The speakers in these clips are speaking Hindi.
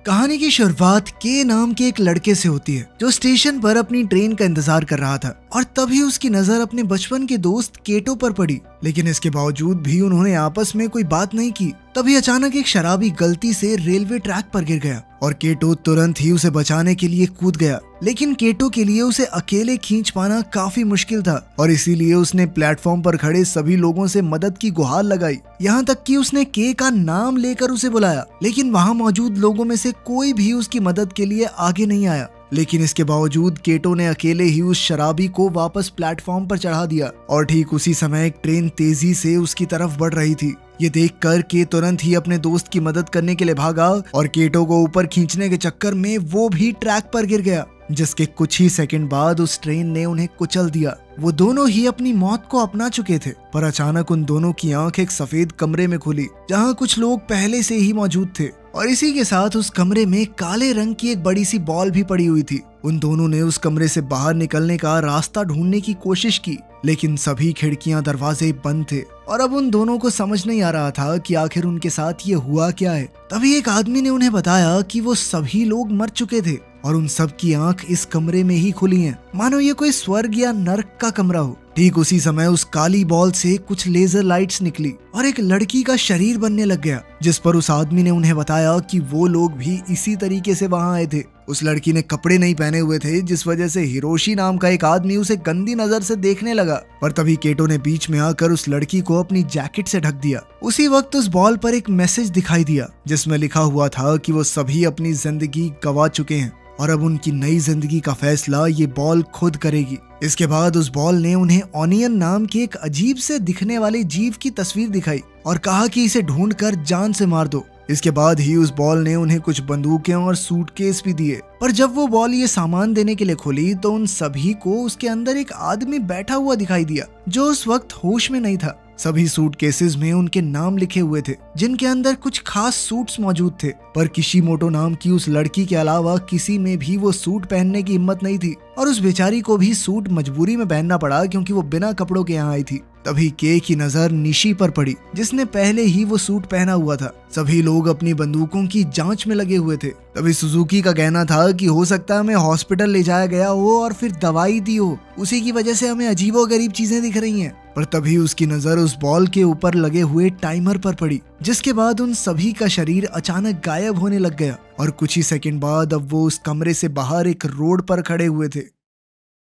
कहानी की शुरुआत के नाम के एक लड़के से होती है जो स्टेशन पर अपनी ट्रेन का इंतजार कर रहा था और तभी उसकी नजर अपने बचपन के दोस्त केटो पर पड़ी। लेकिन इसके बावजूद भी उन्होंने आपस में कोई बात नहीं की। तभी अचानक एक शराबी गलती से रेलवे ट्रैक पर गिर गया और केटो तुरंत ही उसे बचाने के लिए कूद गया। लेकिन केटो के लिए उसे अकेले खींच पाना काफी मुश्किल था और इसीलिए उसने प्लेटफॉर्म पर खड़े सभी लोगों से मदद की गुहार लगाई। यहाँ तक कि उसने के का नाम लेकर उसे बुलाया, लेकिन वहाँ मौजूद लोगों में से कोई भी उसकी मदद के लिए आगे नहीं आया। लेकिन इसके बावजूद केटो ने अकेले ही उस शराबी को वापस प्लेटफॉर्म पर चढ़ा दिया और ठीक उसी समय एक ट्रेन तेजी से उसकी तरफ बढ़ रही थी। ये देखकर के तुरंत ही अपने दोस्त की मदद करने के लिए भागा और केटो को ऊपर खींचने के चक्कर में वो भी ट्रैक पर गिर गया, जिसके कुछ ही सेकंड बाद उस ट्रेन ने उन्हें कुचल दिया। वो दोनों ही अपनी मौत को अपना चुके थे, पर अचानक उन दोनों की आंख एक सफेद कमरे में खुली जहां कुछ लोग पहले से ही मौजूद थे और इसी के साथ उस कमरे में काले रंग की एक बड़ी सी बॉल भी पड़ी हुई थी। उन दोनों ने उस कमरे से बाहर निकलने का रास्ता ढूंढने की कोशिश की, लेकिन सभी खिड़कियां दरवाजे बंद थे और अब उन दोनों को समझ नहीं आ रहा था कि आखिर उनके साथ ये हुआ क्या है। तभी एक आदमी ने उन्हें बताया कि वो सभी लोग मर चुके थे और उन सब की आंख इस कमरे में ही खुली हैं, मानो ये कोई स्वर्ग या नर्क का कमरा हो। ठीक उसी समय उस काली बॉल से कुछ लेजर लाइट्स निकली और एक लड़की का शरीर बनने लग गया, जिस पर उस आदमी ने उन्हें बताया कि वो लोग भी इसी तरीके से वहां आए थे। उस लड़की ने कपड़े नहीं पहने हुए थे, जिस वजह से हिरोशी नाम का एक आदमी उसे गंदी नजर से देखने लगा। पर तभी केटो ने बीच में आकर उस लड़की को अपनी जैकेट से ढक दिया। उसी वक्त उस बॉल पर एक मैसेज दिखाई दिया जिसमें लिखा हुआ था कि वो सभी अपनी जिंदगी गंवा चुके हैं और अब उनकी नई जिंदगी का फैसला ये बॉल खुद करेगी। इसके बाद उस बॉल ने उन्हें ऑनियन नाम के एक अजीब से दिखने वाले जीव की तस्वीर दिखाई और कहा कि इसे ढूंढकर जान से मार दो। इसके बाद ही उस बॉल ने उन्हें कुछ बंदूकें और सूटकेस भी दिए। पर जब वो बॉल ये सामान देने के लिए खोली तो उन सभी को उसके अंदर एक आदमी बैठा हुआ दिखाई दिया जो उस वक्त होश में नहीं था। सभी सूटकेसेस में उनके नाम लिखे हुए थे, जिनके अंदर कुछ खास सूट्स मौजूद थे, पर किशिमोटो नाम की उस लड़की के अलावा किसी में भी वो सूट पहनने की हिम्मत नहीं थी और उस बेचारी को भी सूट मजबूरी में पहनना पड़ा क्योंकि वो बिना कपड़ों के यहाँ आई थी। तभी के की नजर निशी पर पड़ी, जिसने पहले ही वो सूट पहना हुआ था। सभी लोग अपनी बंदूकों की जांच में लगे हुए थे। तभी सुजुकी का कहना था कि हो सकता है हमें हॉस्पिटल ले जाया गया हो और फिर दवाई दी हो, उसी की वजह से हमें अजीबोगरीब चीजें दिख रही हैं। पर तभी उसकी नजर उस बॉल के ऊपर लगे हुए टाइमर पर पड़ी, जिसके बाद उन सभी का शरीर अचानक गायब होने लग गया और कुछ ही सेकंड बाद अब वो उस कमरे से बाहर एक रोड पर खड़े हुए थे।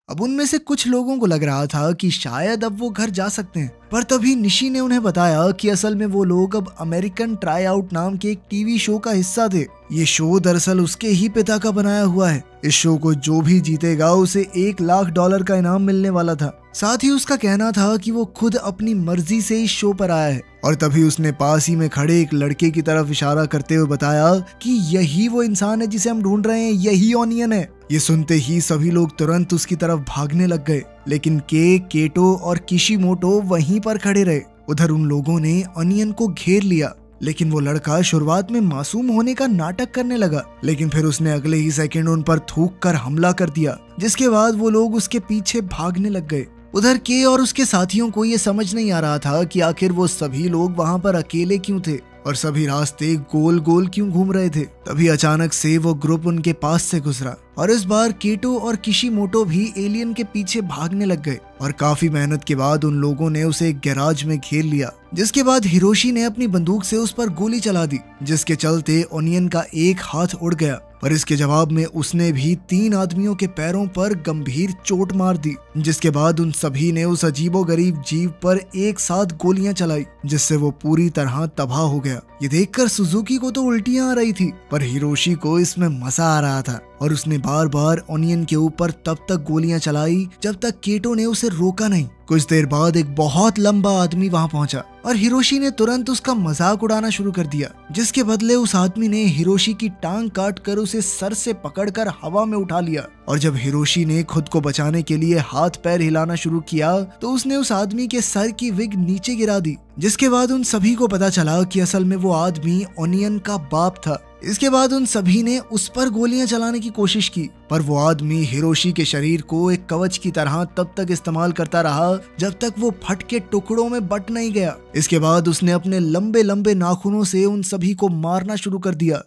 अब उनमें से कुछ लोगों को लग रहा था कि शायद अब वो घर जा सकते हैं, पर तभी निशी ने उन्हें बताया कि असल में वो लोग अब अमेरिकन ट्राई आउट नाम के एक टीवी शो का हिस्सा थे। ये शो दरअसल उसके ही पिता का बनाया हुआ है। इस शो को जो भी जीतेगा उसे $1,00,000 का इनाम मिलने वाला था। साथ ही उसका कहना था कि वो खुद अपनी मर्जी से इस शो पर आया है। और तभी उसने पास ही में खड़े एक लड़के की तरफ इशारा करते हुए बताया कि यही वो इंसान है जिसे हम ढूंढ रहे हैं, यही ऑनियन है। ये सुनते ही सभी लोग तुरंत उसकी तरफ भागने लग गए, लेकिन केटो और किशिमोटो वहीं पर खड़े रहे। उधर उन लोगों ने ऑनियन को घेर लिया, लेकिन वो लड़का शुरुआत में मासूम होने का नाटक करने लगा, लेकिन फिर उसने अगले ही सेकंड उन पर थूक कर हमला कर दिया, जिसके बाद वो लोग उसके पीछे भागने लग गए। उधर के और उसके साथियों को ये समझ नहीं आ रहा था कि आखिर वो सभी लोग वहां पर अकेले क्यों थे और सभी रास्ते गोल गोल क्यों घूम रहे थे। तभी अचानक से वो ग्रुप उनके पास से गुजरा और इस बार केटो और किशिमोटो भी एलियन के पीछे भागने लग गए और काफी मेहनत के बाद उन लोगों ने उसे एक गैराज में घेर लिया, जिसके बाद हिरोशी ने अपनी बंदूक से उस पर गोली चला दी, जिसके चलते ऑनियन का एक हाथ उड़ गया। पर इसके जवाब में उसने भी 3 आदमियों के पैरों पर गंभीर चोट मार दी, जिसके बाद उन सभी ने उस अजीबोगरीब जीव पर एक साथ गोलियां चलाई, जिससे वो पूरी तरह तबाह हो गया। ये देखकर सुजुकी को तो उल्टियां आ रही थी, पर हिरोशी को इसमें मजा आ रहा था और उसने बार बार ऑनियन के ऊपर तब तक गोलियां चलाई जब तक केटो ने उसे रोका नहीं। कुछ देर बाद एक बहुत लंबा आदमी वहां पहुंचा और हिरोशी ने तुरंत उसका मजाक उड़ाना शुरू कर दिया, जिसके बदले उस आदमी ने हिरोशी की टांग काट कर उसे सर से पकड़कर हवा में उठा लिया। और जब हिरोशी ने खुद को बचाने के लिए हाथ पैर हिलाना शुरू किया तो उसने उस आदमी के सर की विग नीचे गिरा दी, जिसके बाद उन सभी को पता चला कि असल में वो आदमी ऑनियन का बाप था। इसके बाद उन सभी ने उस पर गोलियां चलाने की कोशिश की, पर वो आदमी हिरोशी के शरीर को एक कवच की तरह तब तक इस्तेमाल करता रहा जब तक वो फट के टुकड़ों में बट नहीं गया। इसके बाद उसने अपने लंबे लंबे नाखूनों से उन सभी को मारना शुरू कर दिया।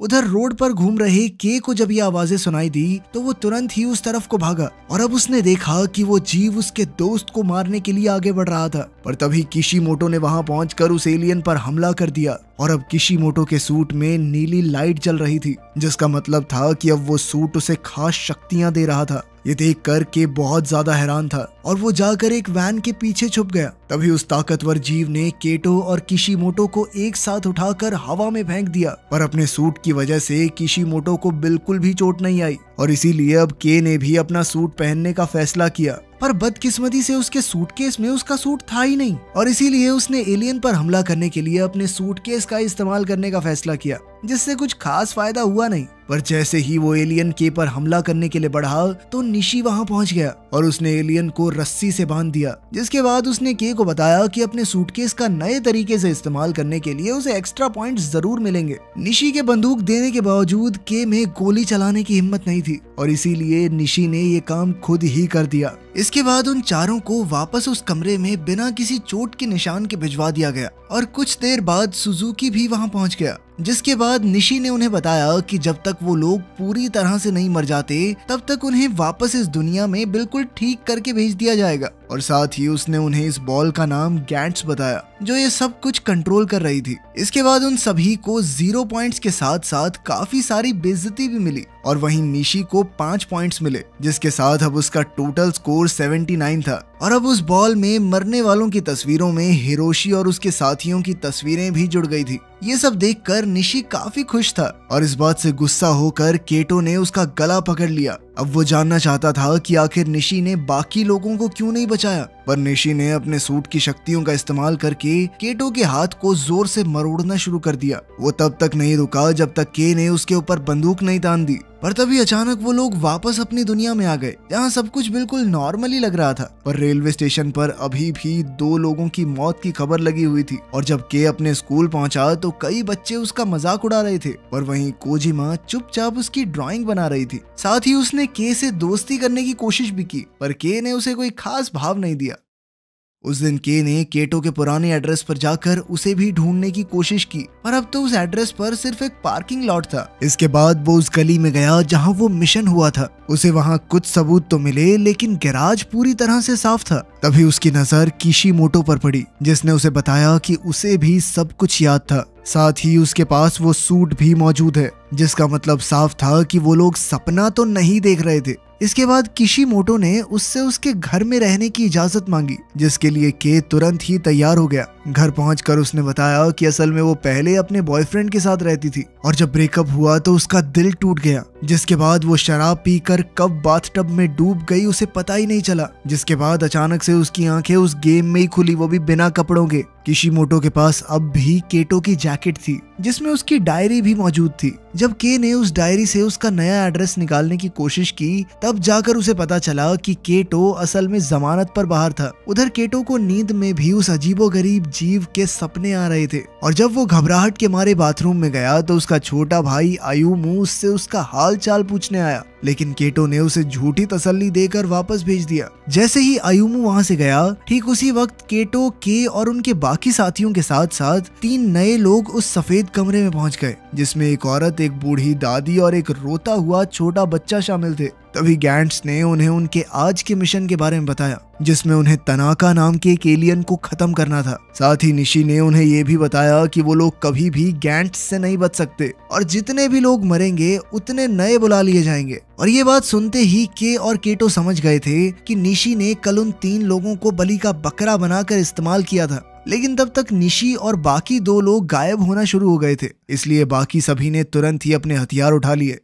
उधर रोड पर घूम रहे के को जब ये आवाजें सुनाई दी तो वो तुरंत ही उस तरफ को भागा और अब उसने देखा कि वो जीव उसके दोस्त को मारने के लिए आगे बढ़ रहा था। पर तभी किशिमोटो ने वहां पहुंचकर उस एलियन पर हमला कर दिया और अब किशिमोटो के सूट में नीली लाइट जल रही थी, जिसका मतलब था कि अब वो सूट उसे खास शक्तियां दे रहा था। ये देखकर के बहुत ज्यादा हैरान था और वो जाकर एक वैन के पीछे छुप गया। तभी उस ताकतवर जीव ने केटो और किशिमोटो को एक साथ उठाकर हवा में फेंक दिया, पर अपने सूट की वजह से किशिमोटो को बिल्कुल भी चोट नहीं आई और इसीलिए अब के ने भी अपना सूट पहनने का फैसला किया। पर बदकिस्मती से उसके सूटकेस में उसका सूट था ही नहीं और इसीलिए उसने एलियन पर हमला करने के लिए अपने सूटकेस का इस्तेमाल करने का फैसला किया, जिससे कुछ खास फायदा हुआ नहीं। पर जैसे ही वो एलियन के पर हमला करने के लिए बढ़ा तो निशी वहां पहुंच गया और उसने एलियन को रस्सी से बांध दिया, जिसके बाद उसने के को बताया कि अपने सूटकेस का नए तरीके से इस्तेमाल करने के लिए उसे एक्स्ट्रा पॉइंट्स जरूर मिलेंगे। निशी के बंदूक देने के बावजूद के में गोली चलाने की हिम्मत नहीं थी और इसीलिए निशी ने ये काम खुद ही कर दिया। इसके बाद उन चारों को वापस उस कमरे में बिना किसी चोट के निशान के भिजवा दिया गया और कुछ देर बाद सुजुकी भी वहां पहुंच गया, जिसके बाद निशी ने उन्हें बताया कि जब तक वो लोग पूरी तरह से नहीं मर जाते तब तक उन्हें वापस इस दुनिया में बिल्कुल ठीक करके भेज दिया जाएगा। और साथ ही उसने उन्हें इस बॉल का नाम गैंट्स बताया जो ये सब कुछ कंट्रोल कर रही थी। इसके बाद उन सभी को 0 पॉइंट्स के साथ साथ काफी सारी बेइज्जती भी मिली और वहीं निशी को 5 पॉइंट्स मिले, जिसके साथ अब उसका टोटल स्कोर 79 था। और अब उस बॉल में मरने वालों की तस्वीरों में हिरोशी और उसके साथियों की तस्वीरें भी जुड़ गई थी। ये सब देखकर निशी काफी खुश था और इस बात से गुस्सा होकर केटो ने उसका गला पकड़ लिया। अब वो जानना चाहता था कि आखिर निशी ने बाकी लोगों को क्यों नहीं बचाया, पर निशी ने अपने सूट की शक्तियों का इस्तेमाल करके केटो के हाथ को जोर से मरोड़ना शुरू कर दिया। वो तब तक नहीं रुका जब तक के ने उसके ऊपर बंदूक नहीं तान दी। पर तभी अचानक वो लोग वापस अपनी दुनिया में आ गए जहाँ सब कुछ बिल्कुल नॉर्मली लग रहा था। पर रेलवे स्टेशन पर अभी भी 2 लोगों की मौत की खबर लगी हुई थी और जब के अपने स्कूल पहुंचा तो कई बच्चे उसका मजाक उड़ा रहे थे, पर वहीं कोजिमा चुपचाप उसकी ड्राइंग बना रही थी। साथ ही उसने के से दोस्ती करने की कोशिश भी की, पर के ने उसे कोई खास भाव नहीं दिया। उस दिन के ने केटो के पुराने एड्रेस पर जाकर उसे भी ढूंढने की कोशिश की, पर अब तो उस एड्रेस पर सिर्फ एक पार्किंग लॉट था। इसके बाद वो उस गली में गया जहां वो मिशन हुआ था। उसे वहां कुछ सबूत तो मिले लेकिन गैराज पूरी तरह से साफ था। तभी उसकी नजर किशिमोटो पर पड़ी, जिसने उसे बताया कि उसे भी सब कुछ याद था। साथ ही उसके पास वो सूट भी मौजूद है, जिसका मतलब साफ था कि वो लोग सपना तो नहीं देख रहे थे। इसके बाद किशिमोटो ने उससे उसके घर में रहने की इजाजत मांगी, जिसके लिए के तुरंत ही तैयार हो गया। घर पहुंचकर उसने बताया कि असल में वो पहले अपने बॉयफ्रेंड के साथ रहती थी और जब ब्रेकअप हुआ तो उसका दिल टूट गया, जिसके बाद वो शराब पीकर कब बाथटब में डूब गई उसे पता ही नहीं चला। जिसके बाद अचानक से उसकी आंखें उस गेम में ही खुली, वो भी बिना कपड़ों के। किशिमोटो के पास अब भी केटो की जैकेट थी जिसमें उसकी डायरी भी मौजूद थी। जब के ने उस डायरी से उसका नया एड्रेस निकालने की कोशिश की तब जाकर उसे पता चला कि केटो असल में जमानत पर बाहर था। उधर केटो को नींद में भी उस अजीबोगरीब जीव के सपने आ रहे थे और जब वो घबराहट के मारे बाथरूम में गया तो उसका छोटा भाई आयुमू उससे उसका हाल चाल पूछने आया, लेकिन केटो ने उसे झूठी तसल्ली देकर वापस भेज दिया। जैसे ही आयुमू वहां से गया ठीक उसी वक्त केटो के और उनके बाकी साथियों के साथ साथ 3 नए लोग उस सफेद कमरे में पहुंच गए, जिसमें एक औरत, एक बूढ़ी दादी और एक रोता हुआ छोटा बच्चा शामिल थे। तभी गैंट्स ने उन्हें उनके आज के मिशन के बारे में बताया, जिसमें उन्हें तनाका नाम के एक एलियन को खत्म करना था। साथ ही निशी ने उन्हें ये भी बताया कि वो लोग कभी भी गैंट्स से नहीं बच सकते और जितने भी लोग मरेंगे उतने नए बुला लिए जाएंगे। और ये बात सुनते ही के और केटो समझ गए थे कि निशी ने कल उन 3 लोगों को बलि का बकरा बनाकर इस्तेमाल किया था, लेकिन तब तक निशी और बाकी 2 लोग गायब होना शुरू हो गए थे, इसलिए बाकी सभी ने तुरंत ही अपने हथियार उठा लिए।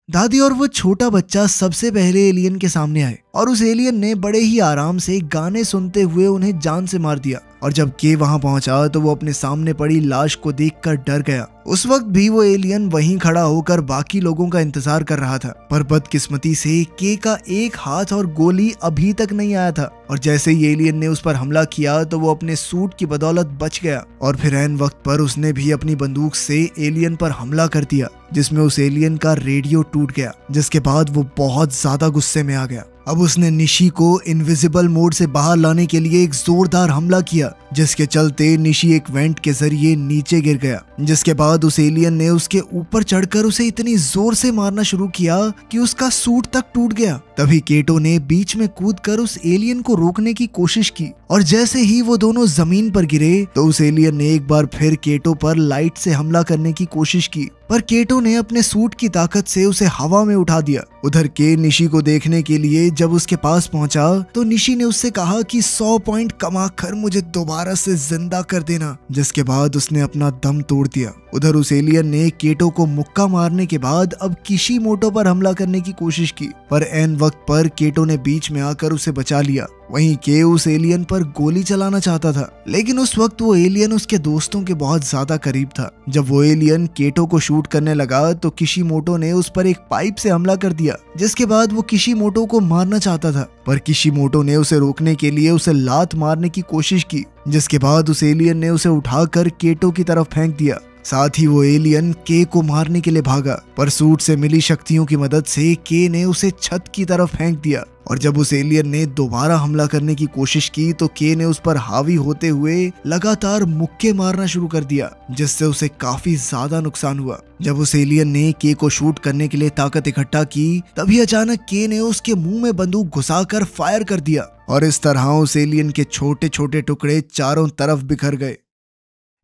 दादी और वो छोटा बच्चा सबसे पहले एलियन के सामने आए और उस एलियन ने बड़े ही आराम से गाने सुनते हुए उन्हें जान से मार दिया। और जब के वहां पहुंचा तो वो अपने सामने पड़ी लाश को देखकर डर गया। उस वक्त भी वो एलियन वहीं खड़ा होकर बाकी लोगों का इंतजार कर रहा था, पर बदकिस्मती से के का एक हाथ और गोली अभी तक नहीं आया था और जैसे ही एलियन ने उस पर हमला किया तो वो अपने सूट की बदौलत बच गया और फिर ऐन वक्त पर उसने भी अपनी बंदूक से एलियन पर हमला कर दिया, जिसमें उस एलियन का रेडियो टूट गया, जिसके बाद वो बहुत ज्यादा गुस्से में आ गया अब उसने निशी को इनविजिबल मोड से बाहर लाने के लिए एक जोरदार हमला किया, जिसके चलते निशी एक वेंट के जरिए नीचे गिर गया। जिसके बाद उस एलियन ने उसके ऊपर चढ़कर उसे इतनी जोर से मारना शुरू किया कि उसका सूट तक टूट गया। तभी केटो ने बीच में कूदकर उस एलियन को रोकने की कोशिश की और जैसे ही वो दोनों जमीन पर गिरे तो उस एलियन ने एक बार फिर केटो पर लाइट से हमला करने की कोशिश की, पर केटो ने अपने सूट की ताकत से उसे हवा में उठा दिया। उधर के निशी को देखने के लिए जब उसके पास पहुंचा तो निशी ने उससे कहा कि 100 पॉइंट कमा कर मुझे दोबारा से जिंदा कर देना, जिसके बाद उसने अपना दम तोड़ दिया। उधर उस एलियन ने केटो को मुक्का मारने के बाद अब किशिमोटो पर हमला करने की कोशिश की, पर एन वक्त पर केटो ने बीच में आकर उसे बचा लिया। वहीं के उस एलियन पर गोली चलाना चाहता था, लेकिन उस वक्त वो एलियन उसके दोस्तों के बहुत ज्यादा करीब था। जब वो एलियन केटो को शूट करने लगा तो किशिमोटो ने उस पर एक पाइप से हमला कर दिया, जिसके बाद वो किशिमोटो को मारना चाहता था, पर किशिमोटो ने उसे रोकने के लिए उसे लात मारने की कोशिश की, जिसके बाद उस एलियन ने उसे उठाकर केटो की तरफ फेंक दिया। साथ ही वो एलियन के को मारने के लिए भागा, पर सूट से मिली शक्तियों की मदद से के ने उसे छत की तरफ फेंक दिया। और जब उस एलियन ने दोबारा हमला करने की कोशिश की तो के ने उस पर हावी होते हुए लगातार मुक्के मारना शुरू कर दिया, जिससे उसे काफी ज्यादा नुकसान हुआ। जब उस एलियन ने के को शूट करने के लिए ताकत इकट्ठा की तभी अचानक के ने उसके मुंह में बंदूक घुसाकर फायर कर दिया और इस तरह उस एलियन के छोटे छोटे टुकड़े चारों तरफ बिखर गए।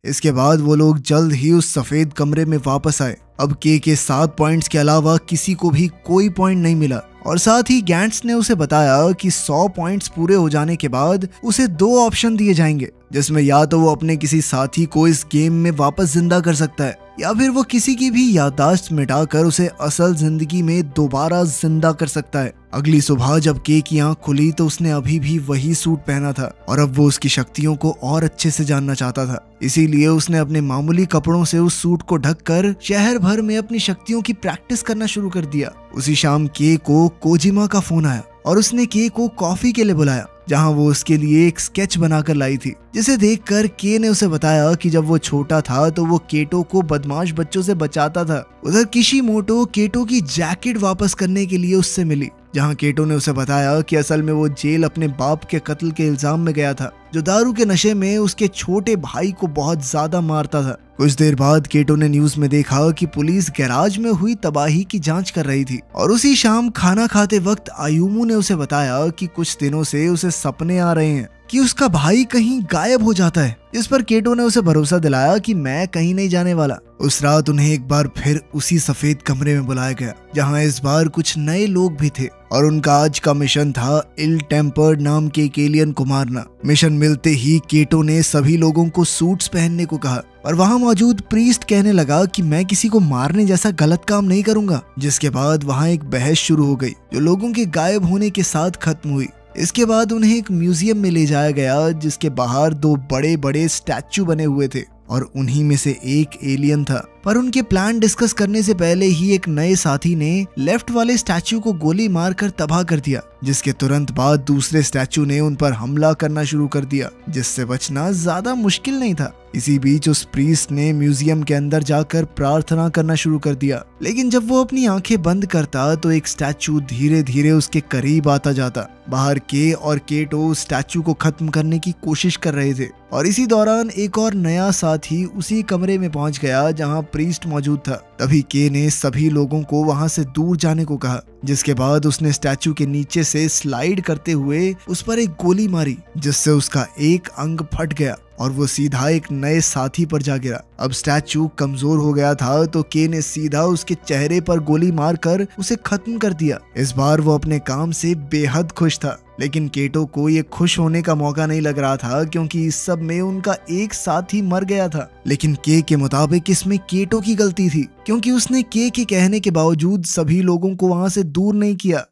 इसके बाद वो लोग जल्द ही उस सफेद कमरे में वापस आए। अब के 7 पॉइंट्स के अलावा किसी को भी कोई पॉइंट नहीं मिला और साथ ही गैंट्स ने उसे बताया कि 100 पॉइंट्स पूरे हो जाने के बाद उसे 2 ऑप्शन दिए जाएंगे, जिसमें या तो वो अपने किसी साथी को इस गेम में वापस जिंदा कर सकता है या फिर वो किसी की भी याददाश्त मिटाकर उसे असल जिंदगी में दोबारा जिंदा कर सकता है। अगली सुबह जब के की आंख खुली तो उसने अभी भी वही सूट पहना था और अब वो उसकी शक्तियों को और अच्छे से जानना चाहता था। इसीलिए उसने अपने मामूली कपड़ों से उस सूट को ढककर शहर भर में अपनी शक्तियों की प्रैक्टिस करना शुरू कर दिया। उसी शाम के को कोजिमा का फोन आया और उसने के को कॉफी के लिए बुलाया, जहां वो उसके लिए एक स्केच बनाकर लाई थी, जिसे देखकर के ने उसे बताया कि जब वो छोटा था तो वो केटो को बदमाश बच्चों से बचाता था। उधर किशिमोटो केटो की जैकेट वापस करने के लिए उससे मिली, जहां केटो ने उसे बताया कि असल में वो जेल अपने बाप के कत्ल के इल्जाम में गया था, जो दारू के नशे में उसके छोटे भाई को बहुत ज्यादा मारता था। कुछ देर बाद केटो ने न्यूज में देखा कि पुलिस गैराज में हुई तबाही की जांच कर रही थी और उसी शाम खाना खाते वक्त आयुमू ने उसे बताया कि कुछ दिनों से उसे सपने आ रहे हैं कि उसका भाई कहीं गायब हो जाता है, जिस पर केटो ने उसे भरोसा दिलाया कि मैं कहीं नहीं जाने वाला। उस रात उन्हें एक बार फिर उसी सफेद कमरे में बुलाया गया, जहां इस बार कुछ नए लोग भी थे और उनका आज का मिशन था इल टेम्पर्ड नाम के एक एलियन को मारना। मिशन मिलते ही केटो ने सभी लोगों को सूट्स पहनने को कहा और वहां मौजूद प्रीस्ट कहने लगा कि मैं किसी को मारने जैसा गलत काम नहीं करूंगा। जिसके बाद वहां एक बहस शुरू हो गई जो लोगों के गायब होने के साथ खत्म हुई। इसके बाद उन्हें एक म्यूजियम में ले जाया गया, जिसके बाहर 2 बड़े बड़े स्टैचू बने हुए थे और उन्हीं में से एक एलियन था। पर उनके प्लान डिस्कस करने से पहले ही एक नए साथी ने लेफ्ट वाले स्टैचू को गोली मारकर तबाह कर दिया, जिसके तुरंत बाद दूसरे स्टैचू ने उन पर हमला करना शुरू कर दिया, जिससे बचना ज्यादा मुश्किल नहीं था। इसी बीच उस प्रीस्ट ने म्यूजियम के अंदर जाकर प्रार्थना करना शुरू कर दिया, लेकिन जब वो अपनी आंखें बंद करता तो एक स्टैचू धीरे धीरे उसके करीब आता जाता। बाहर के और केटो स्टैचू को खत्म करने की कोशिश कर रहे थे और इसी दौरान एक और नया साथी उसी कमरे में पहुंच गया जहां प्रीस्ट मौजूद था। तभी के ने सभी लोगों को वहां से दूर जाने को कहा, जिसके बाद उसने स्टैचू के नीचे से स्लाइड करते हुए उस पर एक गोली मारी, जिससे उसका एक अंग फट गया और वो सीधा एक नए साथी पर जा गिरा। अब स्टैचू कमजोर हो गया था तो के ने सीधा उसके चेहरे पर गोली मारकर उसे खत्म कर दिया। इस बार वो अपने काम से बेहद खुश था, लेकिन केटो को ये खुश होने का मौका नहीं लग रहा था, क्योंकि इस सब में उनका एक साथी मर गया था। लेकिन के मुताबिक इसमें केटो की गलती थी, क्योंकि उसने के कहने के बावजूद सभी लोगों को वहां से दूर नहीं किया।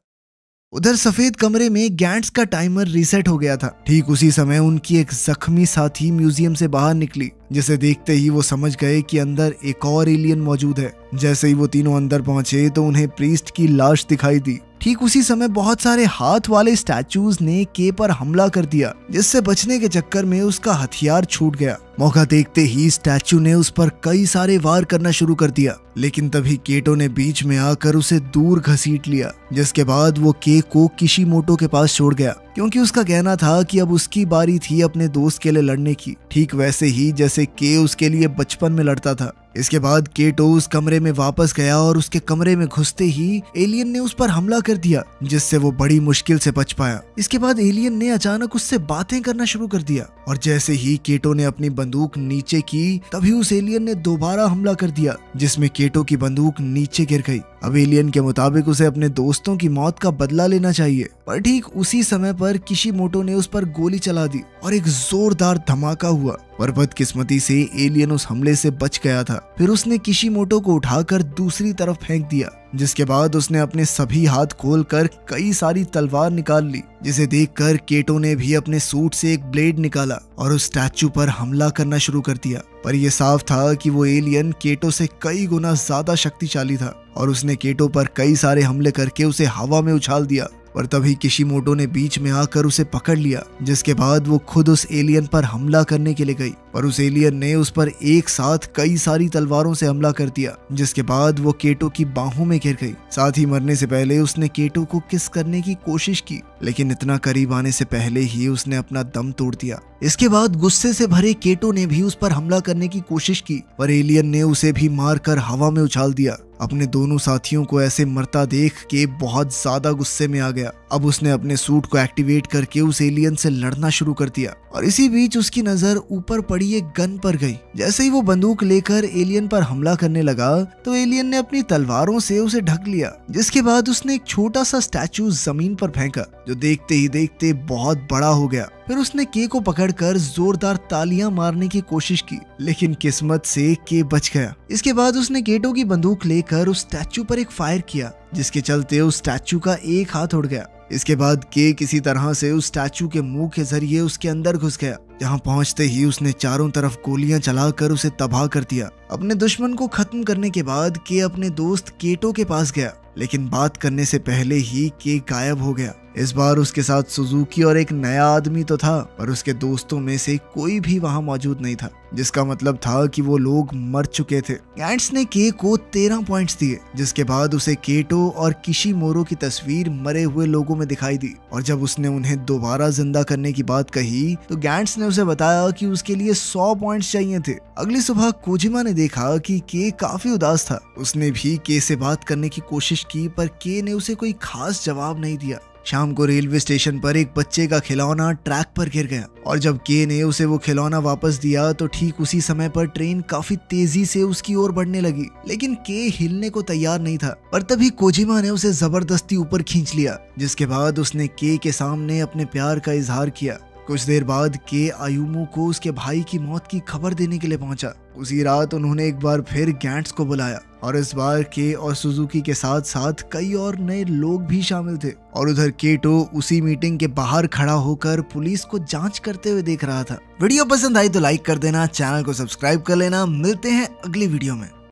उधर सफेद कमरे में गैंट्स का टाइमर रीसेट हो गया था। ठीक उसी समय उनकी एक जख्मी साथी म्यूजियम से बाहर निकली, जिसे देखते ही वो समझ गए कि अंदर एक और एलियन मौजूद है। जैसे ही वो तीनों अंदर पहुंचे तो उन्हें प्रीस्ट की लाश दिखाई दी ठीक उसी समय बहुत सारे हाथ वाले स्टैचूज ने के पर हमला कर दिया, जिससे बचने के चक्कर में उसका हथियार छूट गया। मौका देखते ही स्टैचू ने उस पर कई सारे वार करना शुरू कर दिया, लेकिन तभी केटो ने बीच में आकर उसे दूर घसीट लिया, जिसके बाद वो के को किशिमोटो के पास छोड़ गया, क्योंकि उसका कहना था कि अब उसकी बारी थी अपने दोस्त के लिए लड़ने की, ठीक वैसे ही जैसे के उसके लिए बचपन में लड़ता था। इसके बाद केटो उस कमरे में वापस गया और उसके कमरे में घुसते ही एलियन ने उस पर हमला कर दिया, जिससे वो बड़ी मुश्किल से बच पाया। इसके बाद एलियन ने अचानक उससे बातें करना शुरू कर दिया, और जैसे ही केटो ने अपनी बंदूक नीचे की, तभी उस एलियन ने दोबारा हमला कर दिया, जिसमें केटो की बंदूक नीचे गिर गई। अब एलियन के मुताबिक उसे अपने दोस्तों की मौत का बदला लेना चाहिए, पर ठीक उसी समय पर किशिमोटो ने उस पर गोली चला दी और एक जोरदार धमाका हुआ, पर बदकिस्मती से एलियन उस हमले से बच गया था। फिर उसने किशिमोटो को उठाकर दूसरी तरफ फेंक दिया, जिसके बाद उसने अपने सभी हाथ खोलकर कई सारी तलवार निकाल ली, जिसे देखकर केटो ने भी अपने सूट से एक ब्लेड निकाला और उस स्टैचू पर हमला करना शुरू कर दिया। पर यह साफ था कि वो एलियन केटो से कई गुना ज्यादा शक्तिशाली था, और उसने केटो पर कई सारे हमले करके उसे हवा में उछाल दिया। पर तभी किशिमोटो ने बीच में आकर उसे पकड़ लिया, जिसके बाद वो खुद उस एलियन पर हमला करने के लिए गई, पर उस एलियन ने उस पर एक साथ कई सारी तलवारों से हमला कर दिया, जिसके बाद वो केटो की बाहों में गिर गई। साथ ही मरने से पहले उसने केटो को किस करने की कोशिश की, लेकिन इतना करीब आने से पहले ही उसने अपना दम तोड़ दिया। इसके बाद गुस्से से भरे केटो ने भी उस पर हमला करने की कोशिश की, पर एलियन ने उसे भी मारकर हवा में उछाल दिया। अपने दोनों साथियों को ऐसे मरता देख के बहुत ज्यादा गुस्से में आ गया। अब उसने अपने सूट को एक्टिवेट करके उस एलियन से लड़ना शुरू कर दिया, और इसी बीच उसकी नजर ऊपर पड़ी एक गन पर गई। जैसे ही वो बंदूक लेकर एलियन पर हमला करने लगा, तो एलियन ने अपनी तलवारों से उसे ढक लिया, जिसके बाद उसने एक छोटा सा स्टैचू जमीन पर फेंका, जो देखते ही देखते बहुत बड़ा हो गया। फिर उसने के को पकड़कर जोरदार तालियां मारने की कोशिश की, लेकिन किस्मत से के बच गया। इसके बाद उसने केटो की बंदूक लेकर उस स्टैचू पर एक फायर किया, जिसके चलते उस स्टैचू का एक हाथ उड़ गया। इसके बाद के किसी तरह से उस स्टैचू के मुंह के जरिए उसके अंदर घुस गया, जहां पहुंचते ही उसने चारों तरफ गोलियां चलाकर उसे तबाह कर दिया। अपने दुश्मन को खत्म करने के बाद के अपने दोस्त केटो के पास गया, लेकिन बात करने से पहले ही के गायब हो गया। इस बार उसके साथ सुजुकी और एक नया आदमी तो था, पर उसके दोस्तों में से कोई भी वहां मौजूद नहीं था, जिसका मतलब था कि वो लोग मर चुके थे। गैंट्स ने के को 13 पॉइंट्स दिए, जिसके बाद उसे केटो और किशिमोरो की तस्वीर मरे हुए लोगों में दिखाई दी, और जब उसने उन्हें दोबारा जिंदा करने की बात कही, तो गैंट्स ने उसे बताया कि उसके लिए 100 पॉइंट्स चाहिए थे। अगली सुबह कोजिमा ने देखा कि के काफी उदास था। उसने भी के से बात करने की कोशिश की, पर के ने उसे कोई खास जवाब नहीं दिया। शाम को रेलवे स्टेशन पर एक बच्चे का खिलौना ट्रैक पर गिर गया, और जब के ने उसे वो खिलौना वापस दिया, तो ठीक उसी समय पर ट्रेन काफी तेजी से उसकी ओर बढ़ने लगी, लेकिन के हिलने को तैयार नहीं था। पर तभी कोजिमा ने उसे जबरदस्ती ऊपर खींच लिया, जिसके बाद उसने के सामने अपने प्यार का इजहार किया। कुछ देर बाद के आयुमो को उसके भाई की मौत की खबर देने के लिए पहुंचा। उसी रात उन्होंने एक बार फिर गैंट्स को बुलाया, और इस बार के और सुजुकी के साथ साथ कई और नए लोग भी शामिल थे। और उधर केटो उसी मीटिंग के बाहर खड़ा होकर पुलिस को जांच करते हुए देख रहा था। वीडियो पसंद आई तो लाइक कर देना, चैनल को सब्सक्राइब कर लेना। मिलते हैं अगली वीडियो में।